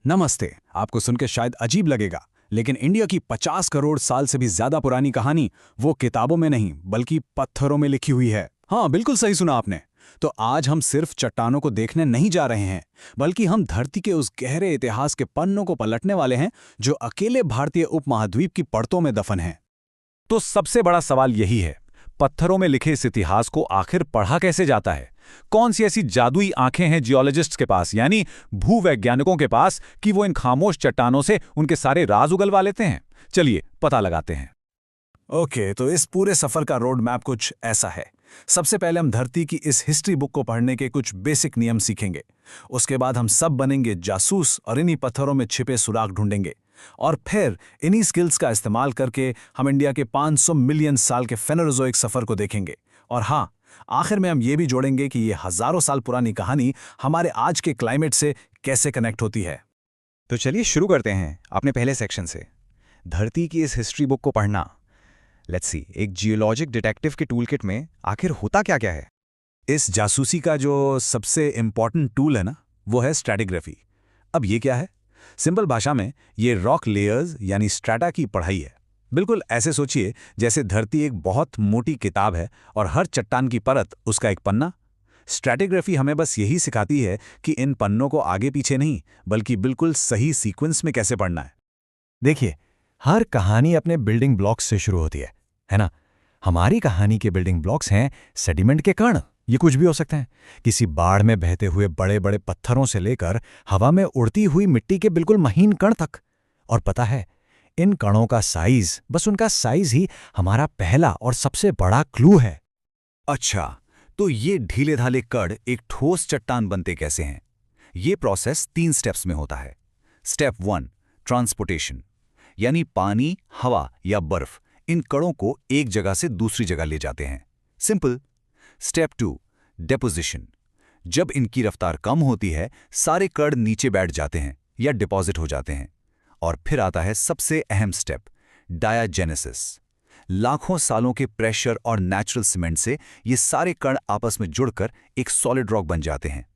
नमस्ते। आपको सुनकर शायद अजीब लगेगा, लेकिन इंडिया की 50 करोड़ साल से भी ज्यादा पुरानी कहानी वो किताबों में नहीं बल्कि पत्थरों में लिखी हुई है। हाँ, बिल्कुल सही सुना आपने। तो आज हम सिर्फ चट्टानों को देखने नहीं जा रहे हैं, बल्कि हम धरती के उस गहरे इतिहास के पन्नों को पलटने वाले हैं जो अकेले भारतीय उपमहाद्वीप की परतों में दफन है। तो सबसे बड़ा सवाल यही है, पत्थरों में लिखे इस इतिहास को आखिर पढ़ा कैसे जाता है? कौन सी ऐसी जादुई आंखें हैं जियोलॉजिस्ट्स के पास, यानी भूवैज्ञानिकों के पास, कि वो इन खामोश चट्टानों से उनके सारे राज उगलवा लेते हैं? चलिए पता लगाते हैं। ओके, तो इस पूरे सफर का रोड मैप कुछ ऐसा है। सबसे पहले हम धरती की इस हिस्ट्री बुक को पढ़ने के कुछ बेसिक नियम सीखेंगे। उसके बाद हम सब बनेंगे जासूस और इन्हीं पत्थरों में छिपे सुराग ढूंढेंगे। और फिर इन्हीं स्किल्स का इस्तेमाल करके हम इंडिया के 500 मिलियन साल के फेनोरोजोइक सफर को देखेंगे। और हाँ, आखिर में हम ये भी जोड़ेंगे कि ये हजारों साल पुरानी कहानी हमारे आज के क्लाइमेट से कैसे कनेक्ट होती है। तो चलिए शुरू करते हैं अपने पहले सेक्शन से, धरती की इस हिस्ट्री बुक को पढ़ना। लेट्स सी, एक जियोलॉजिक डिटेक्टिव के टूलकिट में आखिर होता क्या क्या है? इस जासूसी का जो सबसे इंपॉर्टेंट टूल है ना, वो है स्ट्रैटिग्राफी। अब ये क्या है? सिंपल भाषा में ये रॉक लेयर्स यानी स्ट्रैटा की पढ़ाई है। बिल्कुल ऐसे सोचिए जैसे धरती एक बहुत मोटी किताब है और हर चट्टान की परत उसका एक पन्ना। स्ट्रैटिग्राफी हमें बस यही सिखाती है कि इन पन्नों को आगे पीछे नहीं बल्कि बिल्कुल सही सीक्वेंस में कैसे पढ़ना है। देखिए, हर कहानी अपने बिल्डिंग ब्लॉक्स से शुरू होती है ना? हमारी कहानी के बिल्डिंग ब्लॉक्स हैं सेडिमेंट के कण। ये कुछ भी हो सकते हैं, किसी बाढ़ में बहते हुए बड़े बड़े पत्थरों से लेकर हवा में उड़ती हुई मिट्टी के बिल्कुल महीन कण तक। और पता है, इन कणों का साइज, बस उनका साइज ही हमारा पहला और सबसे बड़ा क्लू है। अच्छा, तो ये ढीले ढाले कण एक ठोस चट्टान बनते कैसे हैं? ये प्रोसेस 3 स्टेप्स में होता है। स्टेप 1, ट्रांसपोर्टेशन, यानी पानी, हवा या बर्फ इन कणों को एक जगह से दूसरी जगह ले जाते हैं। सिंपल। स्टेप 2, डेपोजिशन, जब इनकी रफ्तार कम होती है सारे कण नीचे बैठ जाते हैं या डिपॉजिट हो जाते हैं। और फिर आता है सबसे अहम स्टेप, डायाजेनेसिस। लाखों सालों के प्रेशर और नेचुरल सीमेंट से ये सारे कण आपस में जुड़कर एक सॉलिड रॉक बन जाते हैं।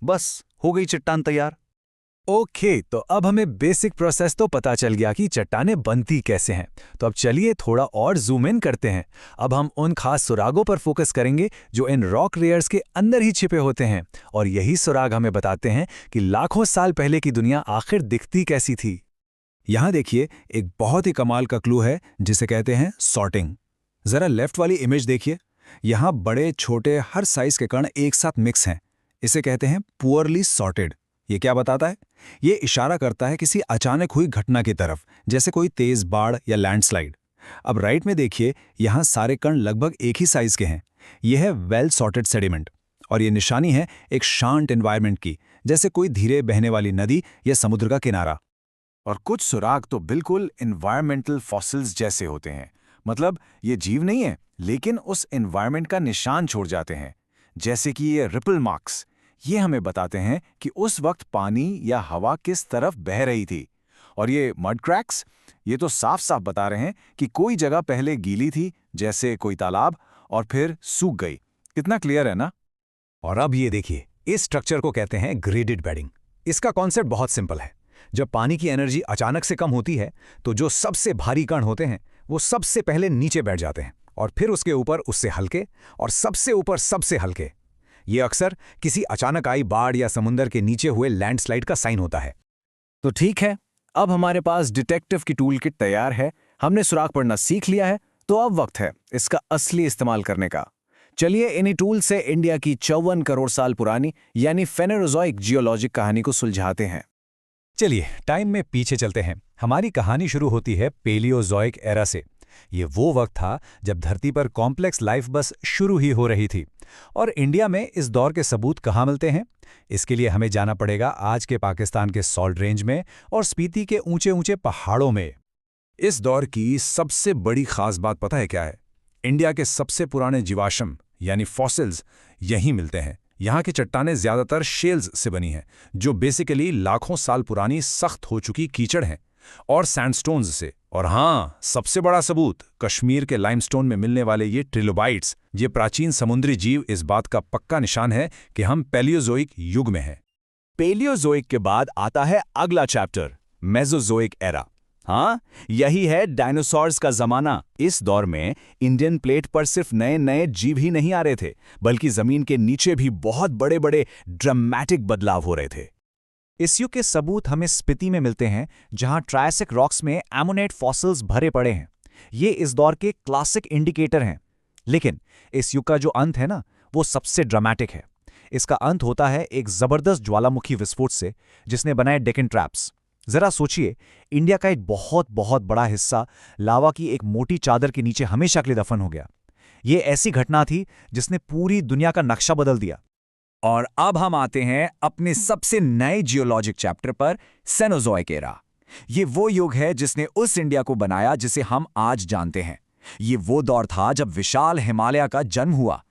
बस हो गई चट्टान तैयार। ओके, तो अब हमें बेसिक प्रोसेस तो पता चल गया कि चट्टानें बनती कैसे हैं। तो अब चलिए थोड़ा और जूम इन करते हैं। अब हम उन खास सुरागों पर फोकस करेंगे जो इन रॉक लेयर्स के अंदर ही छिपे होते हैं। और यही सुराग हमें बताते हैं कि लाखों साल पहले की दुनिया आखिर दिखती कैसी थी। यहाँ देखिए, एक बहुत ही कमाल का क्लू है जिसे कहते हैं सॉर्टिंग। जरा लेफ्ट वाली इमेज देखिए, यहाँ बड़े छोटे हर साइज के कण एक साथ मिक्स हैं। इसे कहते हैं पुअरली सॉर्टेड। ये क्या बताता है? ये इशारा करता है किसी अचानक हुई घटना की तरफ, जैसे कोई तेज बाढ़ या लैंडस्लाइड। अब राइट में देखिए, यहाँ सारे कण लगभग एक ही साइज के हैं। यह है वेल सॉर्टेड सेडिमेंट और ये निशानी है एक शांत एनवायरनमेंट की, जैसे कोई धीरे बहने वाली नदी या समुद्र का किनारा। और कुछ सुराग तो बिल्कुल एनवायरमेंटल फॉसिल्स जैसे होते हैं। मतलब ये जीव नहीं है, लेकिन उस एनवायरनमेंट का निशान छोड़ जाते हैं, जैसे कि ये रिपल मार्क्स। ये हमें बताते हैं कि उस वक्त पानी या हवा किस तरफ बह रही थी। और ये मड क्रैक्स, ये तो साफ साफ बता रहे हैं कि कोई जगह पहले गीली थी, जैसे कोई तालाब, और फिर सूख गई। कितना क्लियर है ना? और अब ये देखिए, इस स्ट्रक्चर को कहते हैं ग्रेडेड बेडिंग। इसका कॉन्सेप्ट बहुत सिंपल है। जब पानी की एनर्जी अचानक से कम होती है तो जो सबसे भारी कण होते हैं वो सबसे पहले नीचे बैठ जाते हैं, और फिर उसके ऊपर उससे हल्के, और सबसे ऊपर सबसे हल्के। ये अक्सर किसी अचानक आई बाढ़ या समुंदर के नीचे हुए लैंडस्लाइड का साइन होता है। तो ठीक है, अब हमारे पास डिटेक्टिव की टूल किट तैयार है। हमने सुराग पढ़ना सीख लिया है, तो अब वक्त है इसका असली इस्तेमाल करने का। चलिए इन्हीं टूल से इंडिया की 54 करोड़ साल पुरानी यानी फेनोरोजोइक जियोलॉजिक कहानी को सुलझाते हैं। चलिए टाइम में पीछे चलते हैं। हमारी कहानी शुरू होती है पेलियोजोइक एरा से। ये वो वक्त था जब धरती पर कॉम्प्लेक्स लाइफ बस शुरू ही हो रही थी। और इंडिया में इस दौर के सबूत कहाँ मिलते हैं? इसके लिए हमें जाना पड़ेगा आज के पाकिस्तान के सॉल्ट रेंज में और स्पीति के ऊंचे ऊंचे पहाड़ों में। इस दौर की सबसे बड़ी खास बात पता है क्या है? इंडिया के सबसे पुराने जीवाश्म यानी फॉसिल्स यहीं मिलते हैं। यहाँ की चट्टानें ज्यादातर शेल्स से बनी हैं, जो बेसिकली लाखों साल पुरानी सख्त हो चुकी कीचड़ हैं, और सैंडस्टोन्स से। और हाँ, सबसे बड़ा सबूत कश्मीर के लाइमस्टोन में मिलने वाले ये ट्रिलोबाइट्स। ये प्राचीन समुद्री जीव इस बात का पक्का निशान है कि हम पैलियोजोइक युग में हैं। पेलियोजोइक के बाद आता है अगला चैप्टर, मेसोजोइक एरा। हाँ, यही है डायनासोर्स का जमाना। इस दौर में इंडियन प्लेट पर सिर्फ नए नए जीव ही नहीं आ रहे थे, बल्कि जमीन के नीचे भी बहुत बड़े बड़े ड्रामेटिक बदलाव हो रहे थे। इस युग के सबूत हमें स्पीति में मिलते हैं, जहां ट्रायसिक रॉक्स में एमोनेट फॉसिल्स भरे पड़े हैं। ये इस दौर के क्लासिक इंडिकेटर हैं। लेकिन इस युग का जो अंत है ना, वो सबसे ड्रामेटिक है। इसका अंत होता है एक जबरदस्त ज्वालामुखी विस्फोट से, जिसने बनाए डेक्कन ट्रैप्स। जरा सोचिए, इंडिया का एक बहुत बहुत बड़ा हिस्सा लावा की एक मोटी चादर के नीचे हमेशा के लिए दफन हो गया। ये ऐसी घटना थी जिसने पूरी दुनिया का नक्शा बदल दिया। और अब हम आते हैं अपने सबसे नए जियोलॉजिक चैप्टर पर, सेनोजोइक एरा। ये वो युग है जिसने उस इंडिया को बनाया जिसे हम आज जानते हैं। ये वो दौर था जब विशाल हिमालय का जन्म हुआ।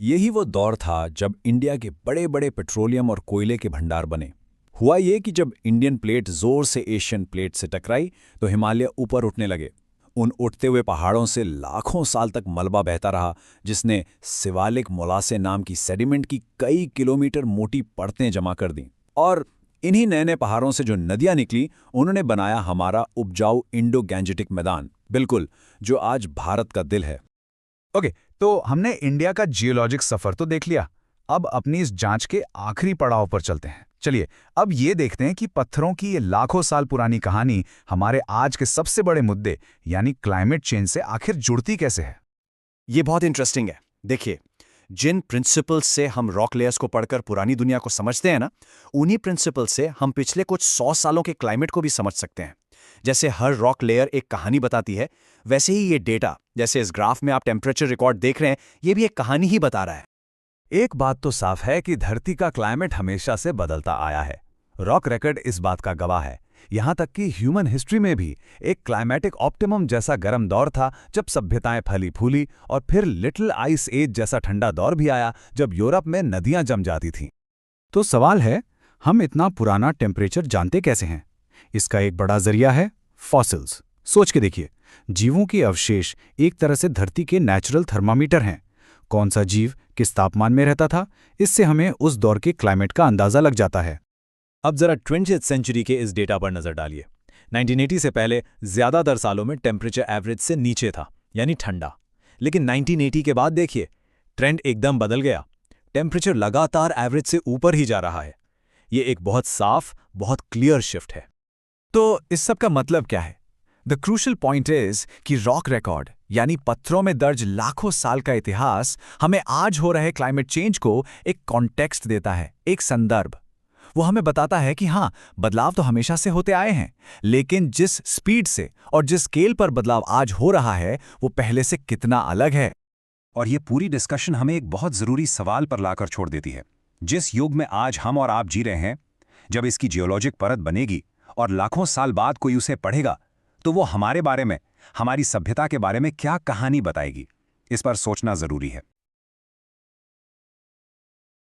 यही वो दौर था जब इंडिया के बड़े बड़े पेट्रोलियम और कोयले के भंडार बने। हुआ ये कि जब इंडियन प्लेट जोर से एशियन प्लेट से टकराई तो हिमालय ऊपर उठने लगे। उन उठते हुए पहाड़ों से लाखों साल तक मलबा बहता रहा, जिसने शिवालिक मोलासे नाम की सेडिमेंट की कई किलोमीटर मोटी परतें जमा कर दी। और इन्हीं नए नए पहाड़ों से जो नदियां निकली, उन्होंने बनाया हमारा उपजाऊ इंडो गैंजेटिक मैदान, बिल्कुल जो आज भारत का दिल है। ओके, तो हमने इंडिया का जियोलॉजिक सफर तो देख लिया। अब अपनी इस जांच के आखिरी पड़ाव पर चलते हैं। चलिए अब ये देखते हैं कि पत्थरों की ये लाखों साल पुरानी कहानी हमारे आज के सबसे बड़े मुद्दे यानी क्लाइमेट चेंज से आखिर जुड़ती कैसे है। ये बहुत इंटरेस्टिंग है। देखिए, जिन प्रिंसिपल्स से हम रॉक लेयर्स को पढ़कर पुरानी दुनिया को समझते हैं ना, उन्हीं प्रिंसिपल से हम पिछले कुछ 100 सालों के क्लाइमेट को भी समझ सकते हैं। जैसे हर रॉक लेयर एक कहानी बताती है, वैसे ही ये डेटा, जैसे इस ग्राफ में आप टेम्परेचर रिकॉर्ड देख रहे हैं, ये भी एक कहानी ही बता रहा है। एक बात तो साफ है कि धरती का क्लाइमेट हमेशा से बदलता आया है। रॉक रिकॉर्ड इस बात का गवाह है। यहां तक कि ह्यूमन हिस्ट्री में भी एक क्लाइमेटिक ऑप्टिमम जैसा गर्म दौर था जब सभ्यताएं फली फूली, और फिर लिटिल आइस एज जैसा ठंडा दौर भी आया जब यूरोप में नदियां जम जाती थीं। तो सवाल है, हम इतना पुराना टेम्परेचर जानते कैसे हैं? इसका एक बड़ा जरिया है फॉसिल्स। सोच के देखिए, जीवों के अवशेष एक तरह से धरती के नेचुरल थर्मामीटर हैं। कौन सा जीव किस तापमान में रहता था, इससे हमें उस दौर के क्लाइमेट का अंदाजा लग जाता है। अब जरा 20th सेंचुरी के इस डेटा पर नजर डालिए। 1980 से पहले ज्यादातर सालों में टेम्परेचर एवरेज से नीचे था, यानी ठंडा। लेकिन 1980 के बाद देखिए, ट्रेंड एकदम बदल गया। टेम्परेचर लगातार एवरेज से ऊपर ही जा रहा है। ये एक बहुत साफ, बहुत क्लियर शिफ्ट है। तो इस सब का मतलब क्या है? द क्रूशल पॉइंट इज कि रॉक रिकॉर्ड यानी पत्थरों में दर्ज लाखों साल का इतिहास हमें आज हो रहे क्लाइमेट चेंज को एक कॉन्टेक्स्ट देता है, एक संदर्भ। वो हमें बताता है कि हाँ, बदलाव तो हमेशा से होते आए हैं, लेकिन जिस स्पीड से और जिस स्केल पर बदलाव आज हो रहा है वो पहले से कितना अलग है। और ये पूरी डिस्कशन हमें एक बहुत ज़रूरी सवाल पर लाकर छोड़ देती है। जिस युग में आज हम और आप जी रहे हैं, जब इसकी जियोलॉजिक परत बनेगी और लाखों साल बाद कोई उसे पढ़ेगा, तो वो हमारे बारे में, हमारी सभ्यता के बारे में क्या कहानी बताएगी? इस पर सोचना ज़रूरी है।